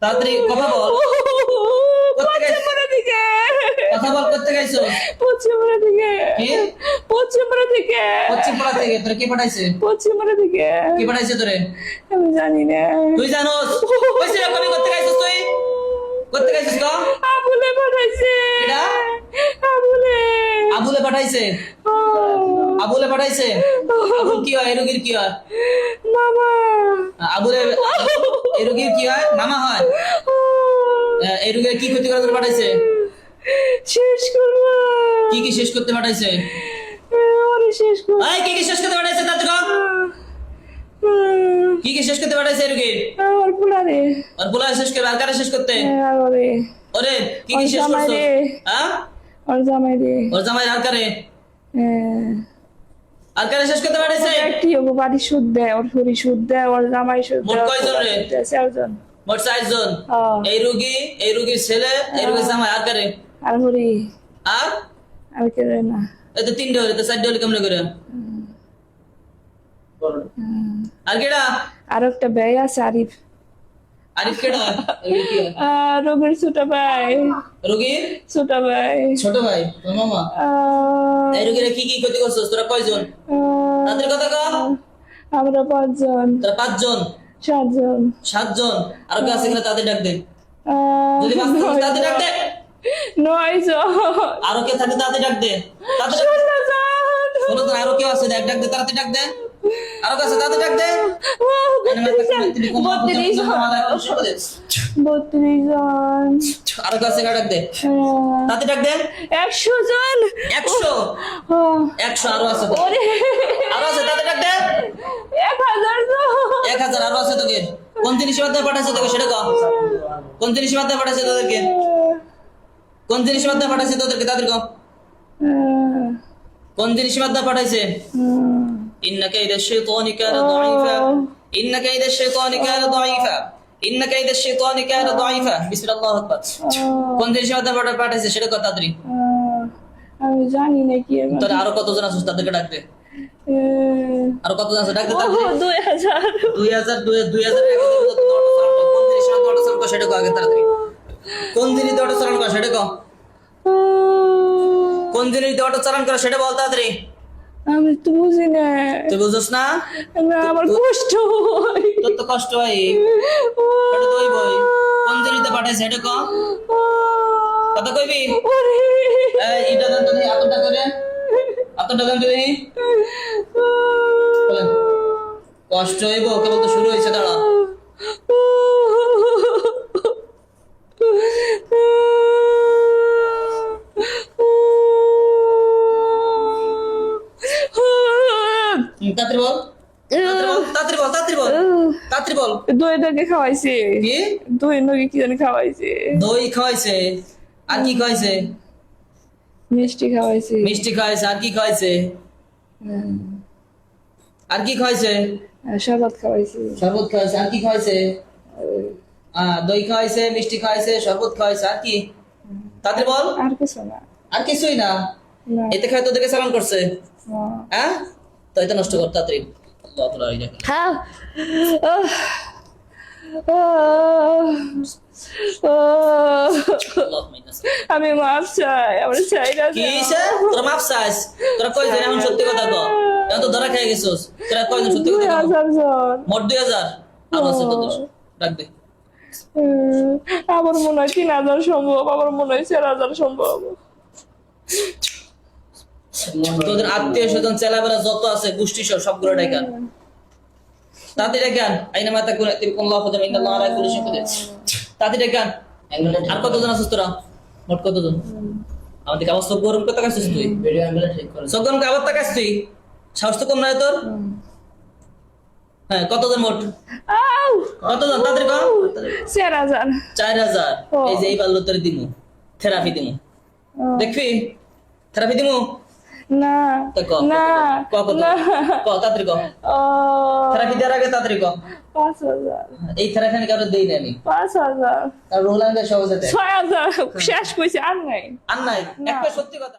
তাড়াতাড়ি কথা বল। কোত্থেকে আইছো? কথা বল, কোত্থেকে আইছো? পশ্চিমপাড়া থেকে। কি? পশ্চিমপাড়া থেকে। পশ্চিমপাড়া থেকে। তোরে কে পাঠাইছে? পশ্চিমপাড়া থেকে। কে পাঠাইছে তোরে? আমি জানি না। তুই জানোস? কইছিস না কবি কোত্থেকে আইছিস তুই? কোত্থেকে আইছিস ক? আবুলে পাঠাইছে। কিডা? আবুলে। আবুলে পাঠাইছে? আবুলে পাঠাইছে? আবুল কি হয়? এই রোগীর কি হয়? মামা। আবুলে এই রোগীর কি হয়? মামা হয়? এই রোগীর কি ক্ষতি করে তোরে পাঠাইছে? শেষ করবো। কি কি শেষ করতে পাঠাইছে? ওরে শেষ করবো। এই কি কি শেষ করতে পাঠাইছে তাড়াতাড়ি ক? কি কি শেষ করতে পাঠাইছে এই রোগীর? আমার পুলারে। আর বলা শেষ করবে আর কারে শেষ করতে? ওরে। ওরে কি কি শেষ করছো? হ্যাঁ? ওর জামাই রে। ওর জামাই আর কারে? আর কারে শেষ করতে পাঠাইছে? একটি ওর বাড়ি সুদ দেয়, ওর শরী সুদ দেয়, ওর জামাই সুদ মোট দেয়। কয়জন রে? 4 জন। মোট 4 জন। এই রোগীর ছেলে, এই রোগীর জামাই আর কারে? আর হরি। আর আর কে রে না। এই তো 3 হলো, তো 4 হলো কেমনে করে? আর কেডা? আর একটা ভাই আছে আরিফ। আরিফ কেডা? এই কি? রোগের ছোট ভাই। রোগীর ছোট ভাই। ছোট ভাই, তোর মামা। এই রোগীর কি কি ক্ষতি করছস তোরা কয়জন? তাদের কথা কও। আমরা 5 জন। তোরা 5 জন, 7 জন। 7 জন। আর কে আছে কিনা তাদের ডাক দে। যদি বাঁচতে পারিস তাদের ডাক দে। 9 জন। আরো কে থাকে তাদের ডাক দে। তাদের 16 জন। বলো তো আরো কেউ আছে? ডাক ডাক দে, তাড়াতাড়ি ডাক দে। আরো কে আছে তাদের ডাক দে। 32 জন। আরো কে আছে ডাক দে। তাদের ডাক দে। 100 জন। 100 100 আরো আছে তো। ওরে। আরো আছে তাদের ডাক দে। 1000 জন। 1000 আরো আছে তোকে। কোন জিনিস মাধ্যমে পাঠাইছে তোকে সেটা কও। কোন জিনিস মাধ্যমে পাঠাইছে তোদেরকে? কোন জিনিস মাধ্যমে পাঠাইছে তোদেরকে তাদের কও। কোন জিনিস মাধ্যমে পাঠাইছে? ইন্না কাইদা শাইতানি কানা দাঈফা। ইন্না কাইদা শাইতানি কানা দাঈফা। ইন্না কাইদা শাইতানি কানা দাঈফা। বিসমিল্লাহির আকবার। কোন জিনিস মাধ্যমে পাঠাইছে সেটা কও তাড়াতাড়ি। আমি জানি না কি এবার। তোর আরো কতজন আছে তাদেরকে ডাক দে। আরো কতজন আছে ডাক দে তাড়াতাড়ি। 2000। 2000 কোন জিনিস মাধ্যমে অটো চালান কর সেটা কও আগে তাড়াতাড়ি। কোন জিনিস দিয়ে অটো চালান কর সেটা কও। কোন জিনিস দিয়ে অটো চালান কর সেটা বল তাড়াতাড়ি। আমি তো বুঝি না। তুই বুঝছ না? না আমার কষ্ট হয়। তোর তো কষ্ট হয়। এটা তো বই। কোন জিনিস দিয়ে পাঠাইছে সেটা কও। কথা কইবি? এই এটা দেন তুমি এতটা করে। এতটা দেন তুমি। বলেন। কষ্ট হইব কেবল তো শুরু হয়েছে দাঁড়া। তাড়াতাড়ি বল। তাড়াতাড়ি বল, তাড়াতাড়ি বল, তাড়াতাড়ি বল। দই নাকি খাওয়াইছে। কি? দই নাকি কি জানি খাওয়াইছে। দই খাওয়াইছে। আর কি খাওয়াইছে? মিষ্টি খাওয়াইছে। মিষ্টি খাওয়াইছে। আর কি খাওয়াইছে? আর কি খাওয়াইছে? শরবত খাওয়াইছে। শরবত খাওয়াইছে। আর কি খাওয়াইছে? দই খাওয়াইছে, মিষ্টি খাওয়াইছে, শরবত খাওয়াইছে। আর কি? তাড়াতাড়ি বল। আর কিছু না। আর কিছুই না। এতে খায় তোদেরকে চালান করছে। হ্যাঁ, তো এটা নষ্ট কর তাড়াতাড়ি। আল্লাহ তাআলা এই দেখেন। হ্যাঁ। আমি মাফ চাই। আমার চাই না। কি হইছে? তোরা মাপ চাইস? তোরা কয়জন এখন সত্যি কথা কও। এখন তো ধরা খেয়ে গেছিস। তোরা কয়জন সত্যি কথা কও? 2000 জন। মোট 2000। আরো আছে তোদের। ডাক দে। আমার মনে হয় 3000 সম্ভব। আমার মনে হয় 4000 সম্ভব। তোদের আত্মীয় স্বজন চেলাবেলা যত আছে গোষ্ঠী সবগুলো ডাকান। তাদের ডাকান। আইনা মাতা কোন আল্লাহ ফাদা ইন্নাল্লাহ আলা কুল্লি শাইইন কাদির। তাদের ডাকান। আর কতজন আছিস তোরা? মোট কতজন? আমাদের কাছে সব গরম কত কাছিস তুই? ভিডিও অ্যাঙ্গেল ঠিক করে। সব গরম কাবার টাকা তুই? সাহস তো কম না তোর? হ্যাঁ, কতজন মোট? কতজন তাদের কম? 4000। 4000। এই যে এই বাল্য তোর দিমু। থেরাপি দিমু। দেখবি? থেরাপি দিমু? না। না। না। তাড়াতাড়ি কও। থেরাপি দেওয়ার আগে তাড়াতাড়ি কও। 5000। এই থেরাপি কারো দেই না আমি। 5000। আর রোলান্ডে সহজে দেয়। 6000 শেষ কইছে আর নাই। আর নাই। একটা সত্যি কথা।